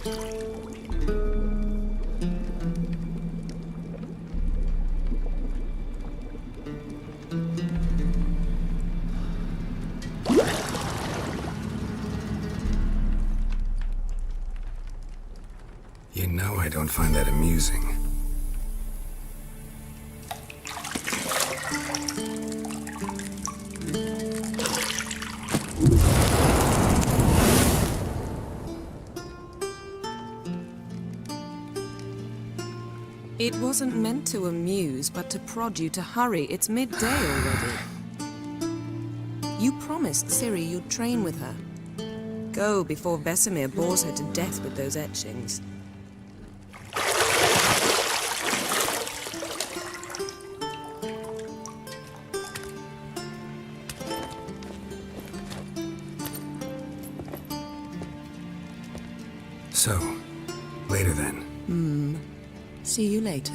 You know I don't find that amusing. It wasn't meant to amuse, but to prod you to hurry. It's midday already. You promised Ciri you'd train with her. Go before Vesemir bores her to death with those etchings. So, later then. See you later.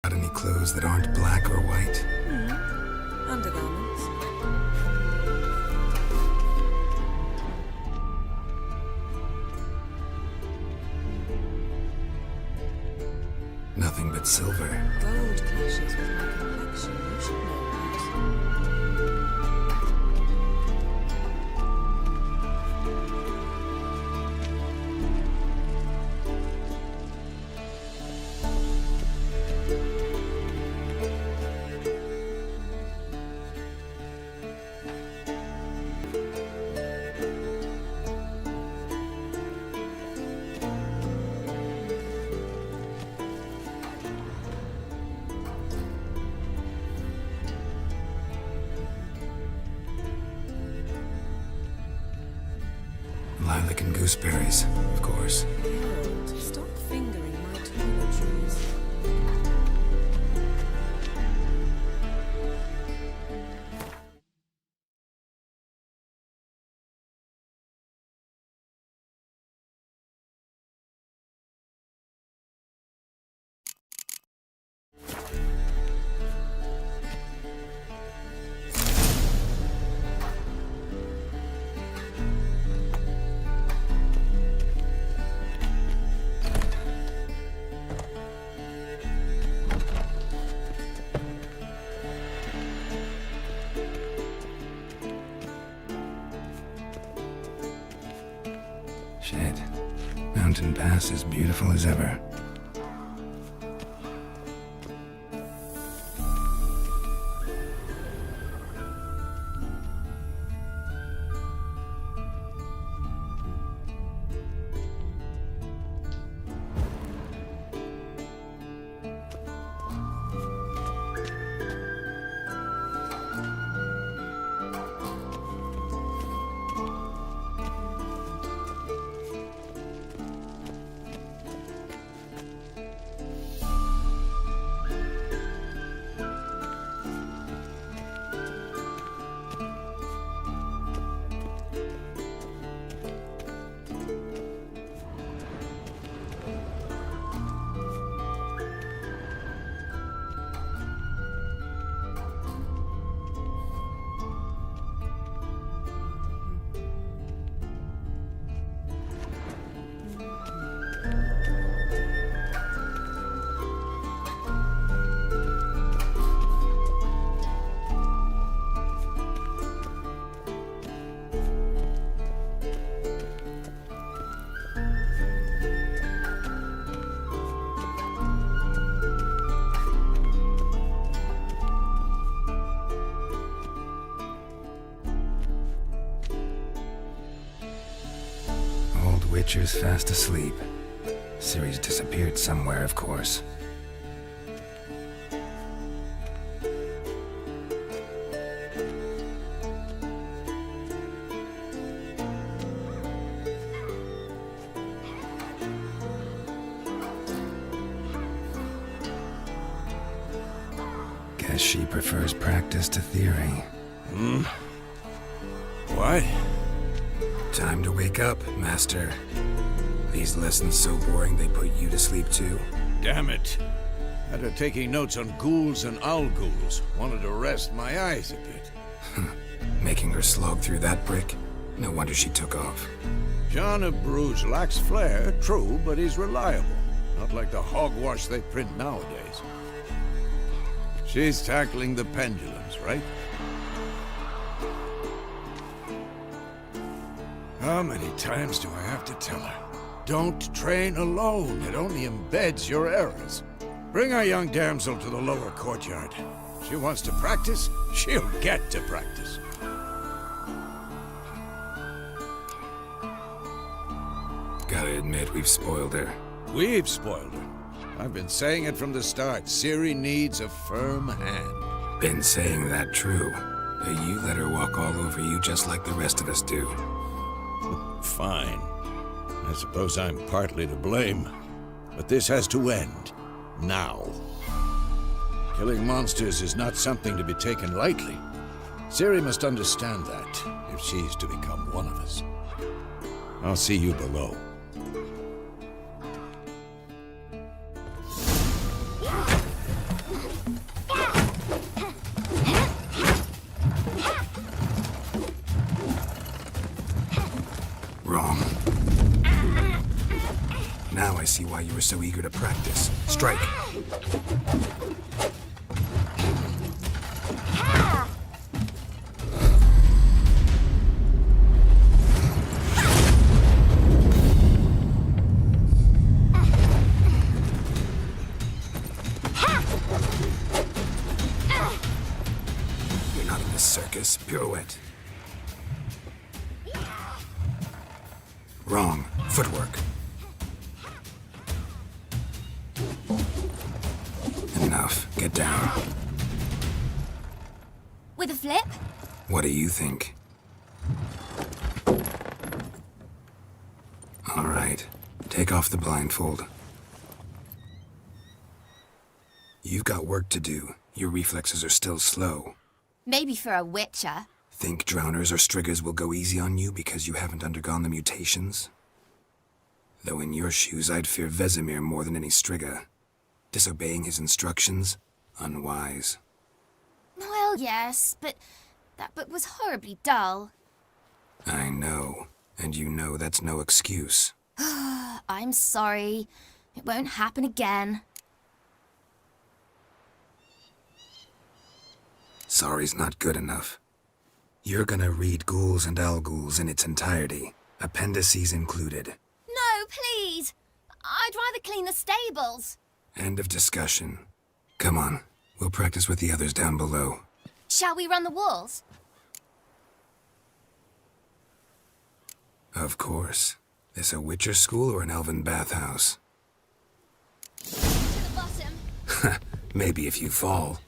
Got any clothes that aren't black or white? Undergarments. Nothing but silver. Gold clashes with my complexion. You should know that. Lilac and gooseberries, of course. Yeah. Mountain Pass as beautiful as ever. Witcher's fast asleep. Ciri's disappeared somewhere, of course. Guess she prefers practice to theory. Why? Time to wake up, Master. These lessons so boring they put you to sleep too. Damn it. After taking notes on ghouls and owl ghouls, wanted to rest my eyes a bit. Making her slog through that brick? No wonder she took off. John of Bruges lacks flair, true, but he's reliable. Not like the hogwash they print nowadays. She's tackling the pendulums, right? How many times do I have to tell her? Don't train alone. It only embeds your errors. Bring our young damsel to the lower courtyard. She wants to practice, she'll get to practice. Gotta admit, we've spoiled her. We've spoiled her. I've been saying it from the start. Ciri needs a firm hand. Been saying that true. But you let her walk all over you just like the rest of us do. Fine. I suppose I'm partly to blame. But this has to end. Now. Killing monsters is not something to be taken lightly. Ciri must understand that, if she's to become one of us. I'll see you below. Wrong. Now I see why you were so eager to practice. Strike. You're not in this circus. Pirouette. Wrong. Footwork. Enough. Get down. With a flip? What do you think? All right. Take off the blindfold. You've got work to do. Your reflexes are still slow. Maybe for a witcher. Think drowners or striggers will go easy on you because you haven't undergone the mutations? Though in your shoes, I'd fear Vesemir more than any strigger. Disobeying his instructions? Unwise. Well, yes, but that book was horribly dull. I know. And you know that's no excuse. I'm sorry. It won't happen again. Sorry's not good enough. You're gonna read Ghouls and Owl Ghouls in its entirety, appendices included. No, please! I'd rather clean the stables. End of discussion. Come on, we'll practice with the others down below. Shall we run the walls? Of course. This a Witcher school or an elven bathhouse? To the bottom. Maybe if you fall.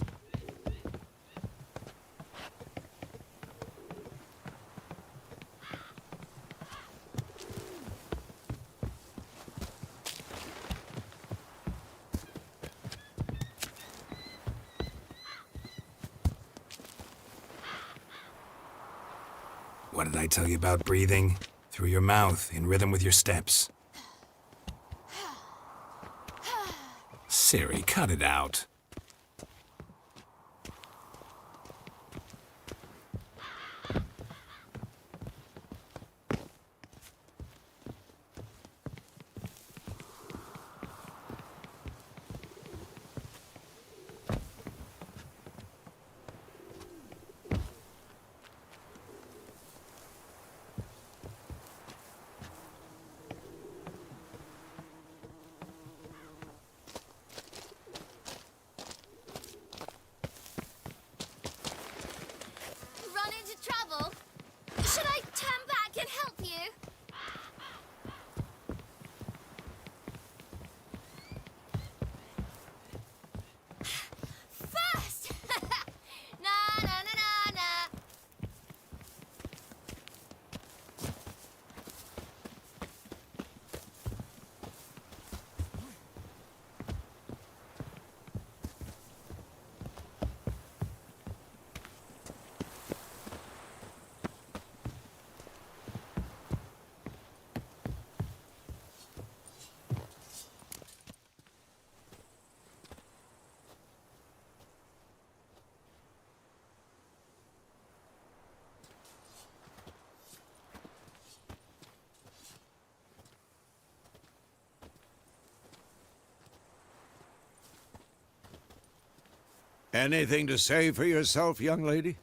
What did I tell you about breathing? Through your mouth, in rhythm with your steps. Ciri, cut it out. Run into trouble? Should I turn back and help you? First! Na na na na na. Anything to say for yourself, young lady?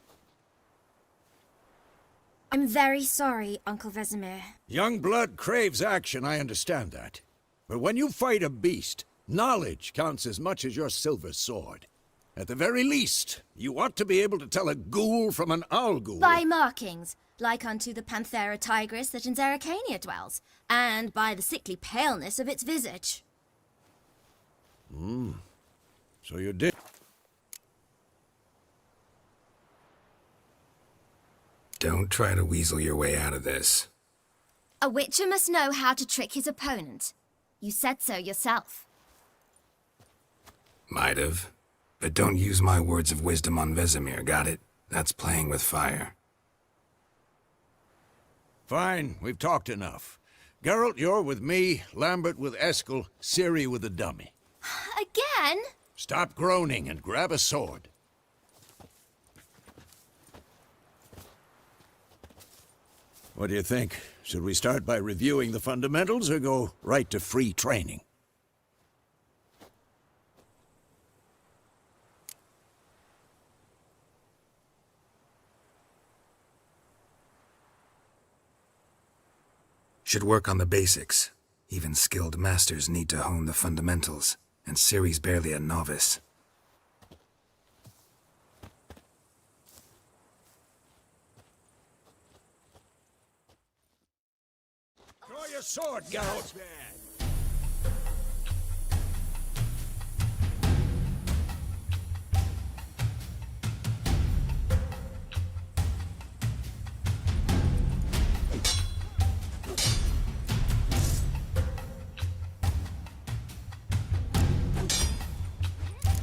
I'm very sorry, Uncle Vesemir. Young blood craves action, I understand that. But when you fight a beast, knowledge counts as much as your silver sword. At the very least, you ought to be able to tell a ghoul from an owl ghoul. By markings, like unto the Panthera tigris that in Zerricania dwells, and by the sickly paleness of its visage. So you did. Don't try to weasel your way out of this. A witcher must know how to trick his opponent. You said so yourself. Might have. But don't use my words of wisdom on Vesemir, got it? That's playing with fire. Fine, we've talked enough. Geralt, you're with me, Lambert with Eskel, Ciri with the dummy. Again? Stop groaning and grab a sword. What do you think? Should we start by reviewing the fundamentals or go right to free training? Should work on the basics. Even skilled masters need to hone the fundamentals, and Ciri's barely a novice. Draw your sword, Geralt.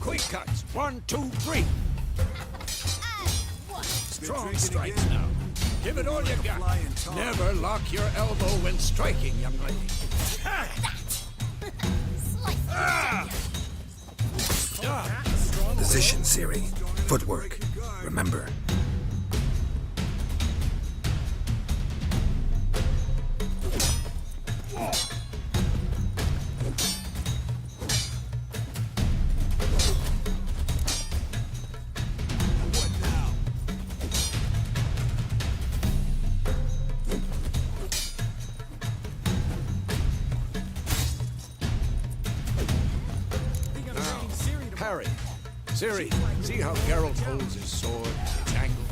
Quick cuts. 1, 2, 3. Strong strikes now. Give it all you got. Never lock your elbow when striking, young lady. Position, Ciri. Footwork. Remember. parry. Ciri, see how Geralt holds his sword, its angle?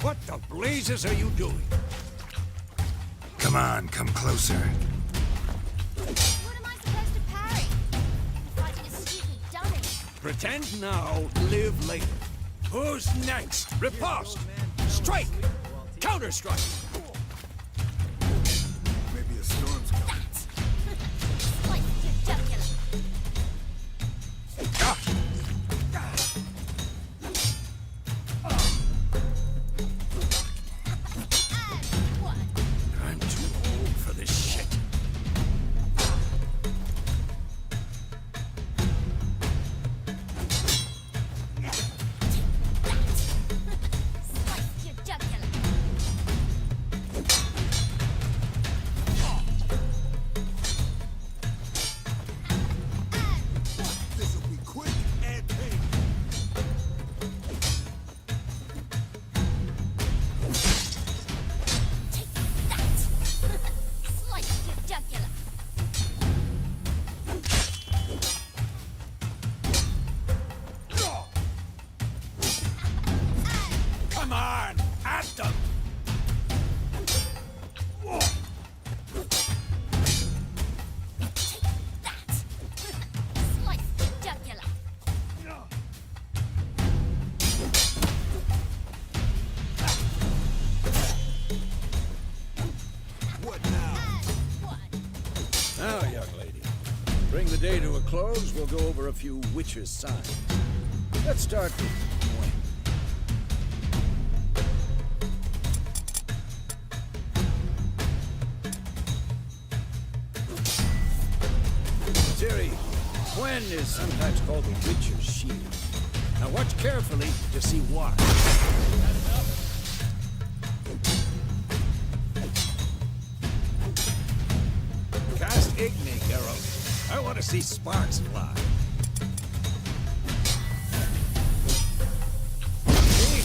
What the blazes are you doing? Come on, come closer. What am I supposed to parry? I'm fighting a stupid dummy. Pretend now, live later. Who's next? Riposte! Strike! Counter-strike! Maybe a storm's coming. Slice your jugular. And one. I'm too old for this shit. Slice your jugular. This'll be quick and painful. Take that. Slice your jugular. Come on! At them! That. Slice your jugular. What now? One. Now, young lady, to bring the day to a close, we'll go over a few witches' signs. Let's start with Gwen. Ciri, Gwen is sometimes called the Witcher's Shield. Now watch carefully to see why. Cast Igni, Geralt. I want to see sparks fly. See?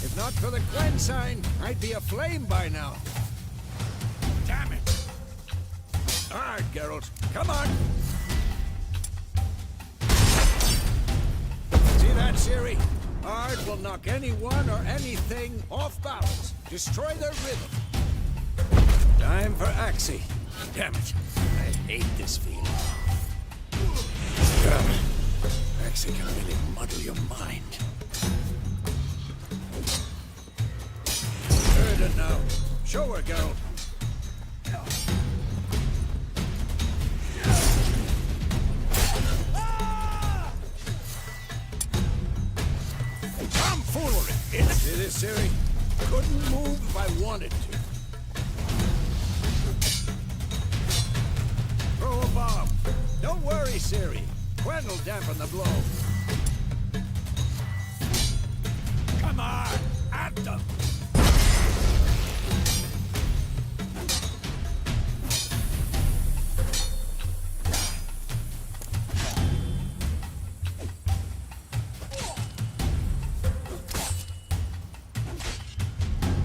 If not for the Gwen sign, I'd be aflame by now. Damn it! All right, Geralt, come on! See that, Ciri? Art will knock anyone or anything off balance. Destroy their rhythm. Time for Axie. Damn it. I hate this feeling. Axie can really muddle your mind. Heard it now. Show her, Geralt. Tomfoolery! See this, Ciri? Couldn't move if I wanted to. Throw a bomb. Don't worry, Ciri. Gwen will dampen the blow. Come on! At them!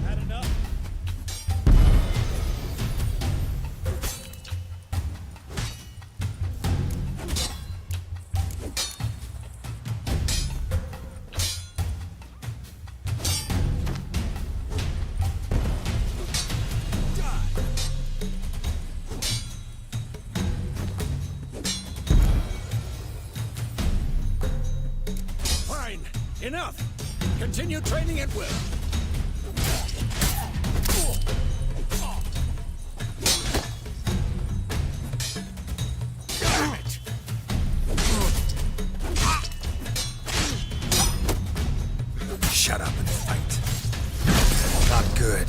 Had enough? Fine. Enough. Continue training at will. Damn it! Shut up and fight. Not good.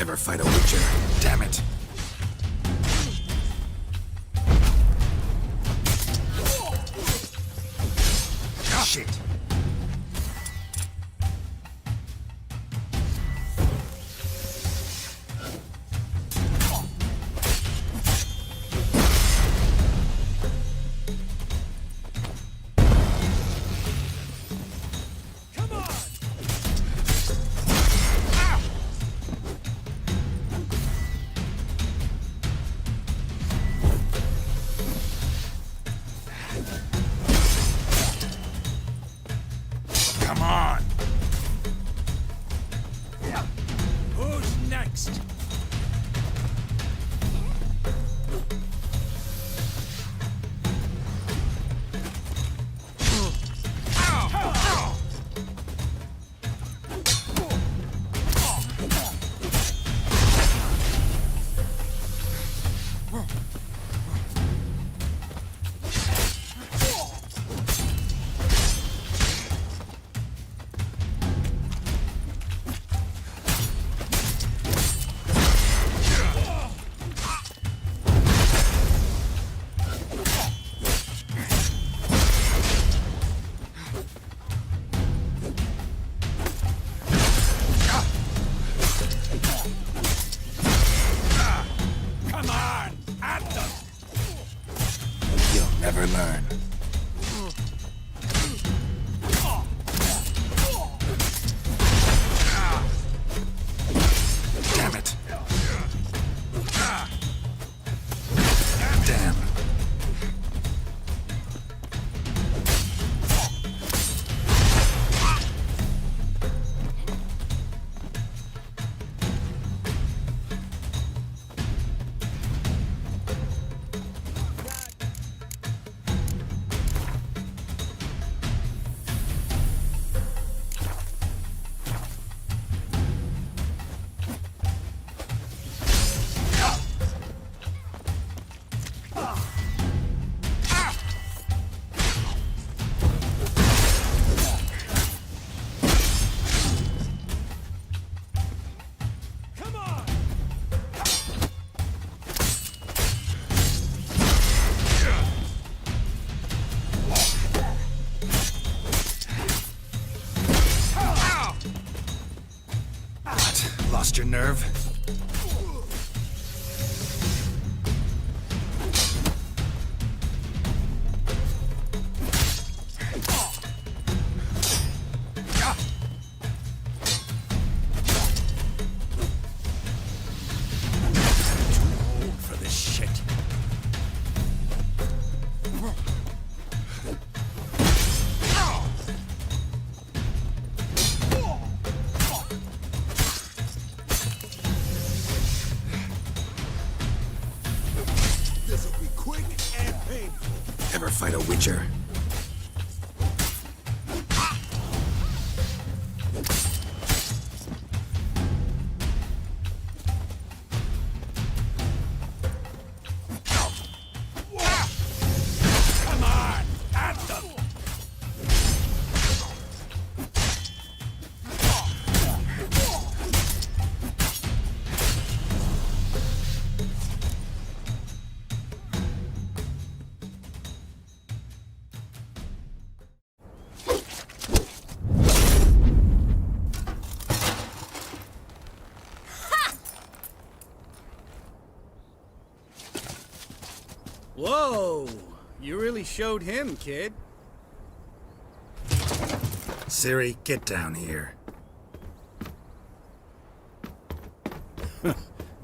Ever fight a witcher? Damn it! Shit! Come on! Who's next? Never learn. Damn it. Damn. Lost your nerve? Too old for this shit. Ever fight a witcher? Come on, at them! Whoa! You really showed him, kid. Ciri, get down here. A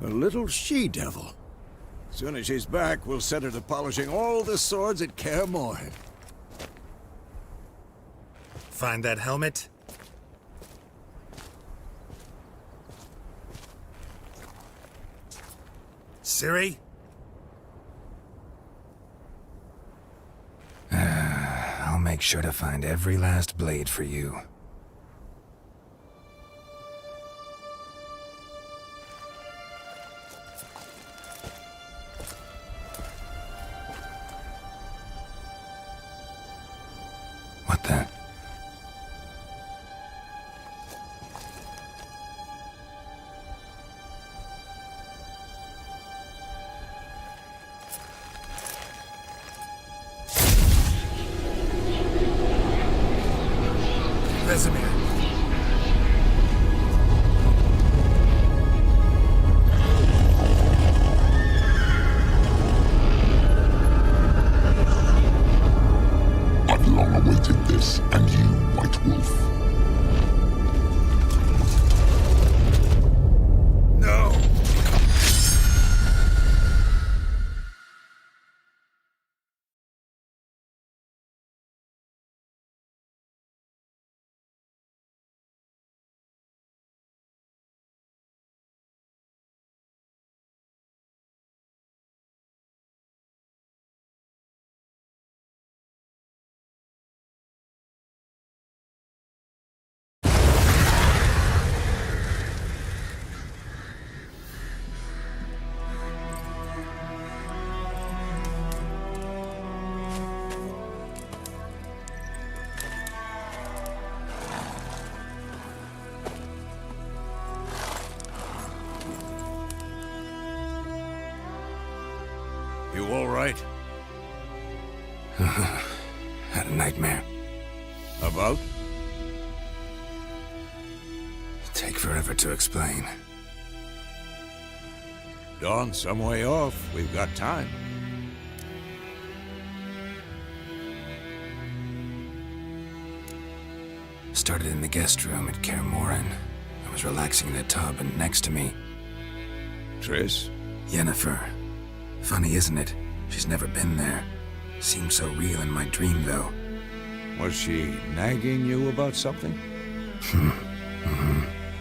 little she-devil. Soon as she's back, we'll set her to polishing all the swords at Kaer Morhen. Find that helmet? Ciri? I'll make sure to find every last blade for you. What the? all right? Had a nightmare. About? Take forever to explain. Dawn's some way off. We've got time. Started in the guest room at Kaer Morhen. I was relaxing in a tub, and next to me, Triss? Yennefer. Funny, isn't it? She's never been there. Seemed so real in my dream, though. Was she nagging you about something?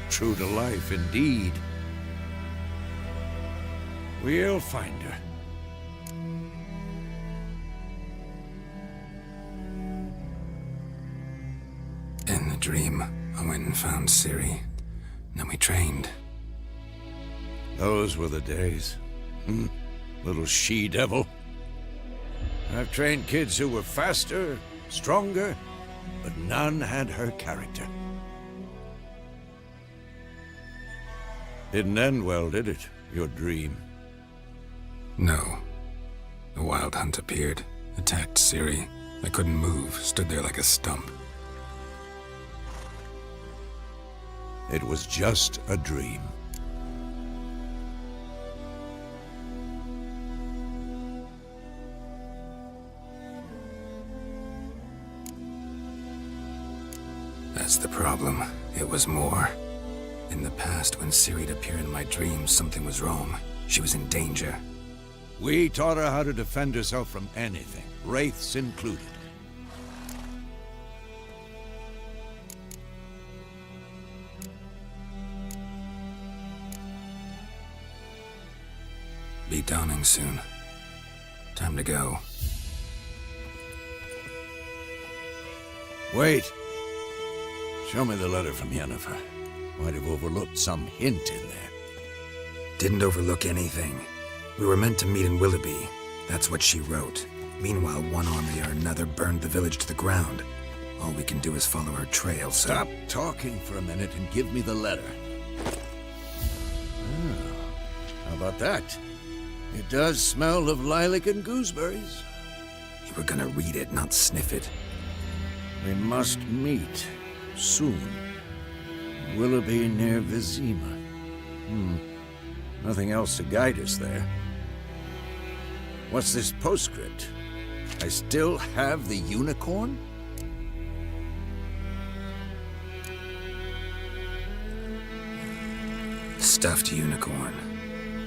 True to life, indeed. We'll find her. In the dream, I went and found Ciri. Then we trained. Those were the days. Little she-devil. I've trained kids who were faster, stronger, but none had her character. Didn't end well, did it? Your dream? No. The Wild Hunt appeared, attacked Ciri. I couldn't move, stood there like a stump. It was just a dream. That's the problem. It was more. In the past, when Ciri'd appear in my dreams, something was wrong. She was in danger. We taught her how to defend herself from anything, wraiths included. Be dawning soon. Time to go. Wait. Show me the letter from Yennefer. Might have overlooked some hint in there. Didn't overlook anything. We were meant to meet in Willoughby. That's what she wrote. Meanwhile, one army or another burned the village to the ground. All we can do is follow her trail, so... Stop talking for a minute and give me the letter. How about that? It does smell of lilac and gooseberries. You were gonna read it, not sniff it. We must meet soon. Willoughby near Vizima. Nothing else to guide us there. What's this postscript? I still have the unicorn? Stuffed unicorn.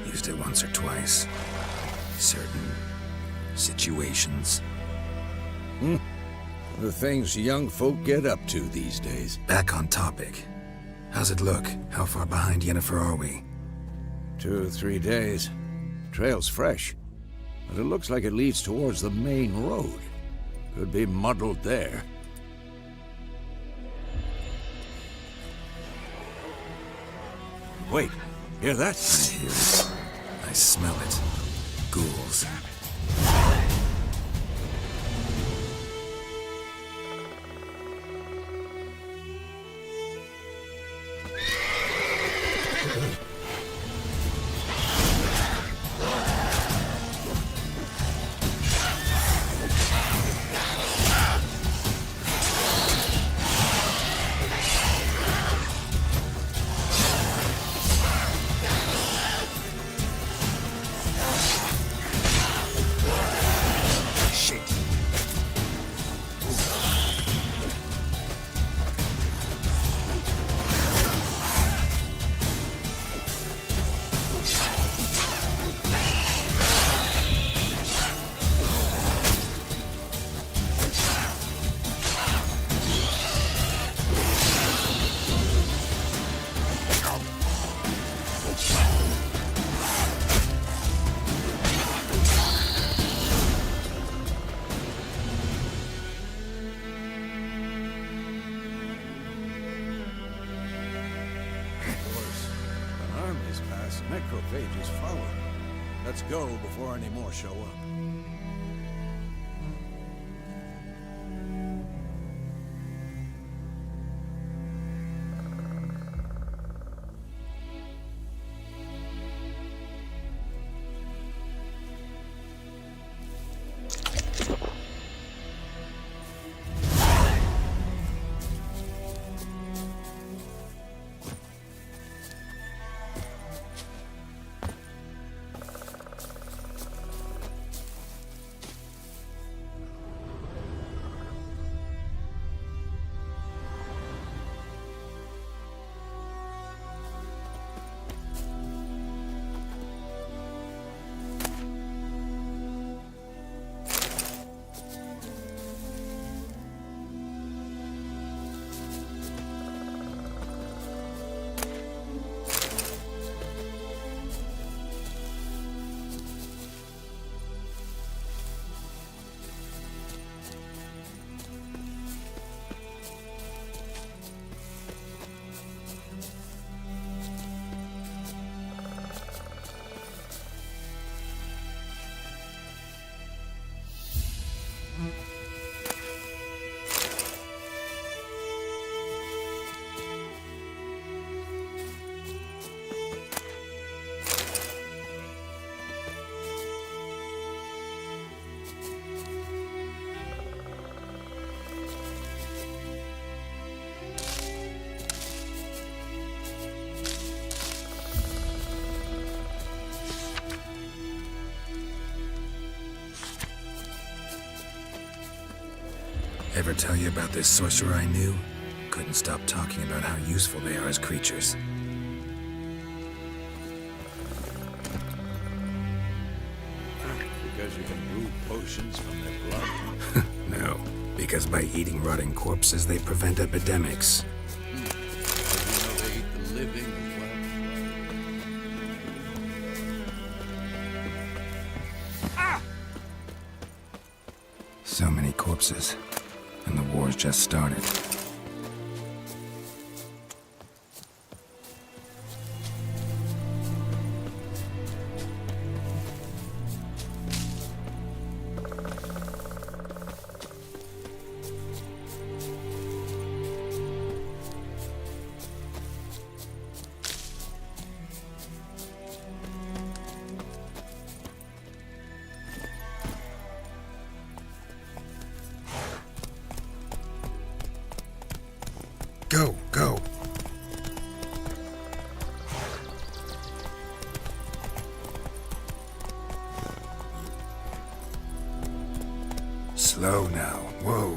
Used it once or twice. Certain situations. The things young folk get up to these days. Back on topic. How's it look? How far behind Yennefer are we? 2 or 3 days. Trail's fresh, but it looks like it leads towards the main road. Could be muddled there. Wait, hear that? I hear it. I smell it. Ghouls. Necrophages follow. Let's go before any more show up. Ever tell you about this sorcerer I knew? Couldn't stop talking about how useful they are as creatures. Because you can brew potions from their blood? No, because by eating rotting corpses, they prevent epidemics. Did you know they eat the living as well? So many corpses, and the war's just started. Go, go. Slow now. Whoa.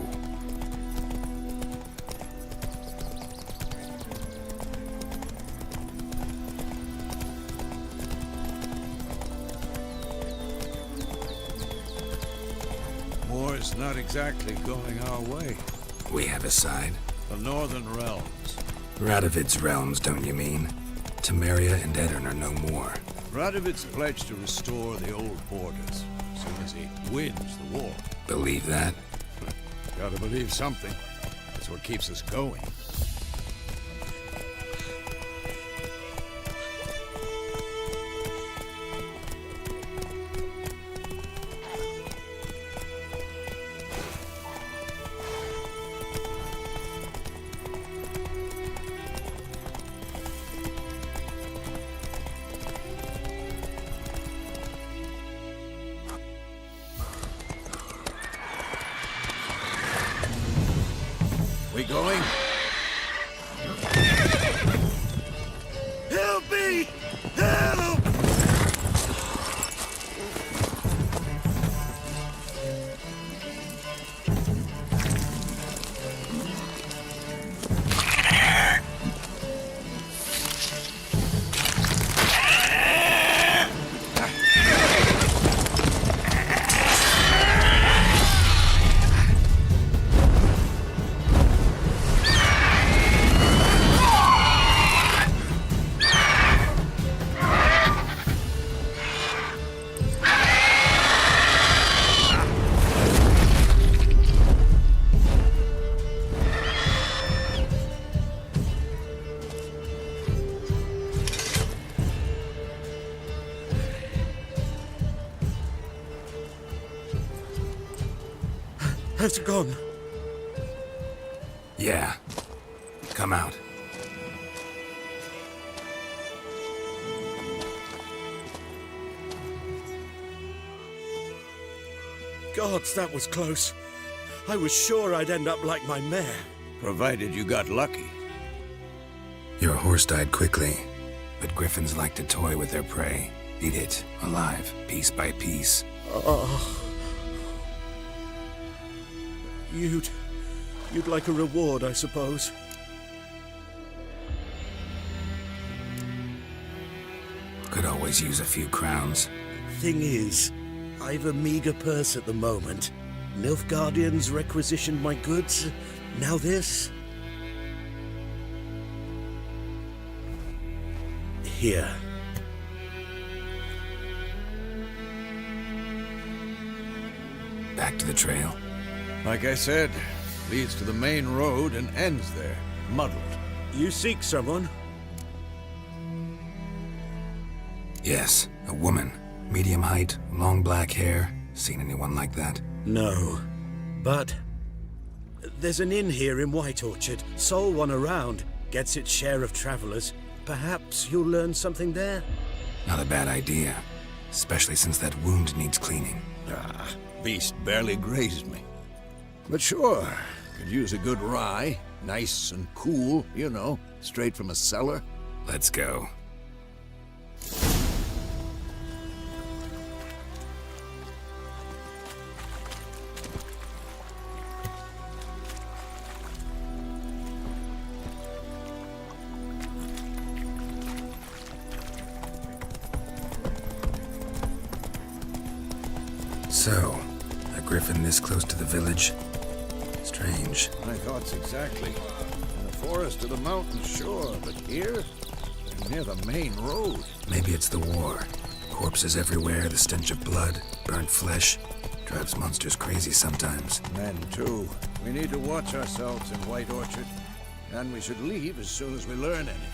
War's not exactly going our way. We have a side. The Northern Realms. Radovid's realms, don't you mean? Temeria and Edirn are no more. Radovid's pledged to restore the old borders as soon as he wins the war. Believe that? Gotta believe something. That's what keeps us going. We going? Help me! Help! Has it gone? Yeah. Come out. Gods, that was close. I was sure I'd end up like my mare. Provided you got lucky. Your horse died quickly, but griffins like to toy with their prey. Eat it, alive, piece by piece. Oh. You'd like a reward, I suppose. Could always use a few crowns. Thing is, I've a meager purse at the moment. Nilfgaardians requisitioned my goods. Now this. Here. Back to the trail. Like I said, leads to the main road and ends there, muddled. You seek someone? Yes, a woman. Medium height, long black hair. Seen anyone like that? No. But there's an inn here in White Orchard. Sole one around. Gets its share of travelers. Perhaps you'll learn something there? Not a bad idea. Especially since that wound needs cleaning. Beast barely grazed me. But sure, could use a good rye. Nice and cool, you know, straight from a cellar. Let's go. So, a griffin this close to the village? Strange. My thoughts exactly. In the forest or the mountain, sure, but here? Near the main road. Maybe it's the war. Corpses everywhere, the stench of blood, burnt flesh. Drives monsters crazy sometimes. Men, too. We need to watch ourselves in White Orchard. And we should leave as soon as we learn anything.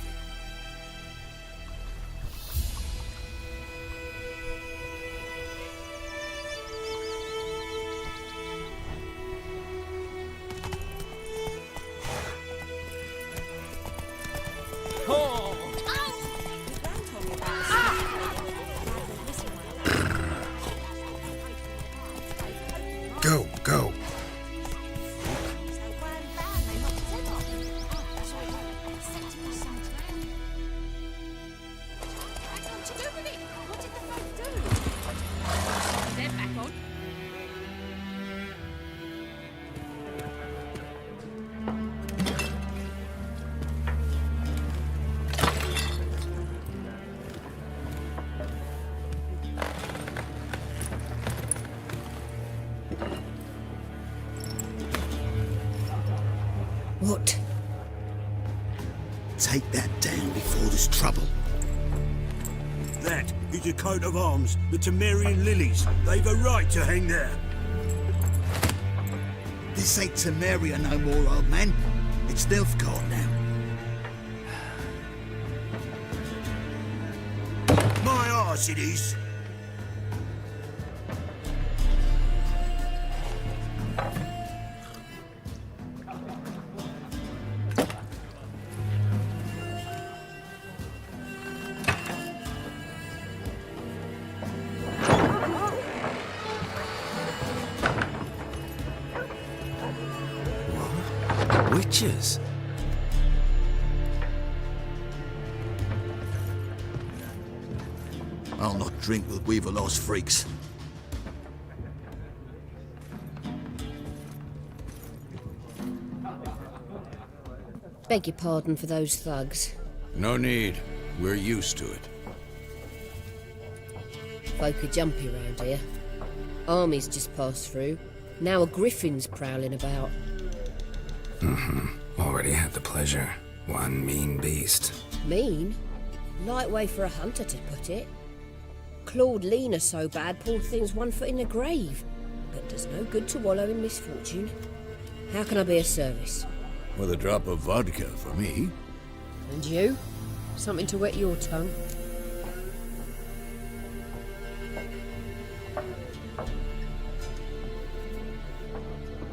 Go, go. What? Take that down before there's trouble. That is a coat of arms, the Temerian lilies. They've a right to hang there. This ain't Temeria no more, old man. It's Nilfgaard now. My arse it is. Witches? I'll not drink with Weaverlaw's freaks. Beg your pardon for those thugs. No need. We're used to it. Folk are jumpy round here. Armies just passed through. Now a griffin's prowling about. Already had the pleasure. One mean beast. Mean? Light way for a hunter to put it. Clawed Lena so bad, poor thing's 1 foot in the grave. But does no good to wallow in misfortune. How can I be of service? With a drop of vodka for me. And you? Something to wet your tongue?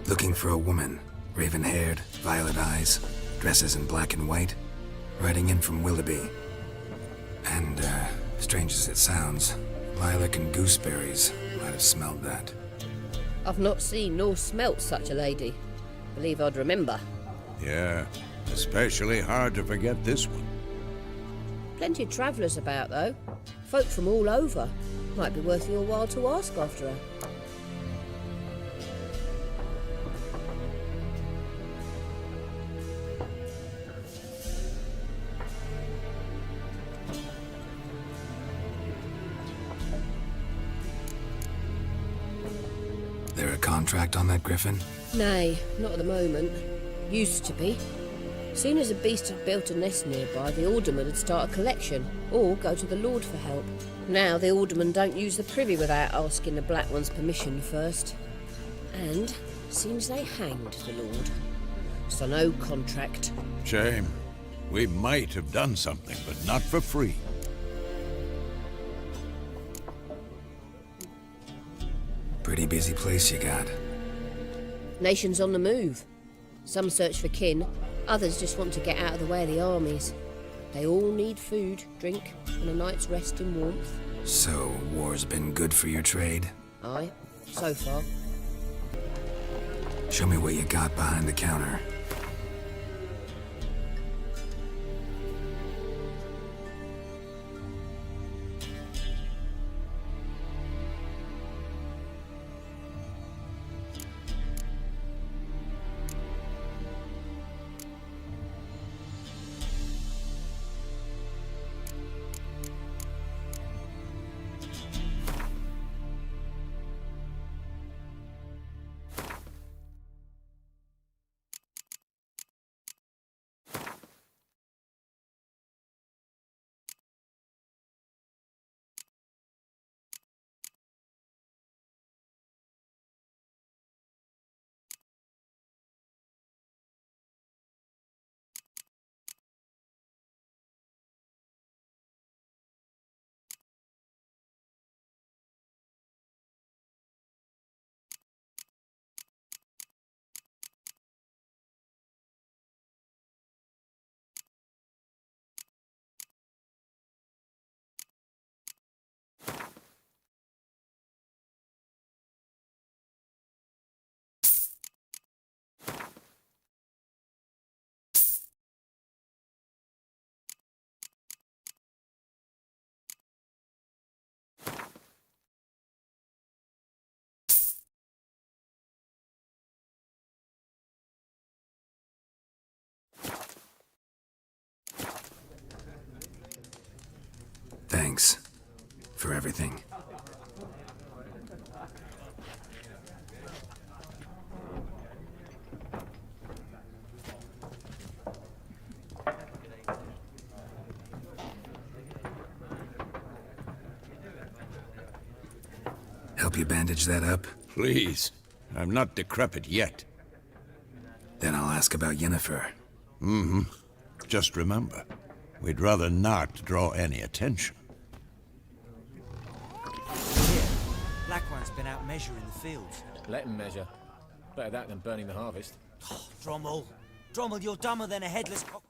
Looking for a woman. Raven-haired, violet eyes, dresses in black and white. Riding in from Willoughby. And, strange as it sounds, lilac and gooseberries might have smelled that. I've not seen nor smelt such a lady. Believe I'd remember. Yeah, especially hard to forget this one. Plenty of travellers about, though. Folk from all over. Might be worth your while to ask after her. There a contract on that griffin? Nay, not at the moment. Used to be. Soon as a beast had built a nest nearby, the alderman would start a collection, or go to the Lord for help. Now the alderman don't use the privy without asking the Black One's permission first. And seems they hanged the Lord. So no contract. Shame. We might have done something, but not for free. Pretty busy place you got. Nations on the move. Some search for kin, others just want to get out of the way of the armies. They all need food, drink, and a night's rest in warmth. So, war's been good for your trade? Aye, so far. Show me what you got behind the counter. Thanks for everything. Help you bandage that up? Please. I'm not decrepit yet. Then I'll ask about Yennefer. Just remember, we'd rather not draw any attention. Black One's been out measuring the fields. Let him measure. Better that than burning the harvest. Drommel, you're dumber than a headless cockroach.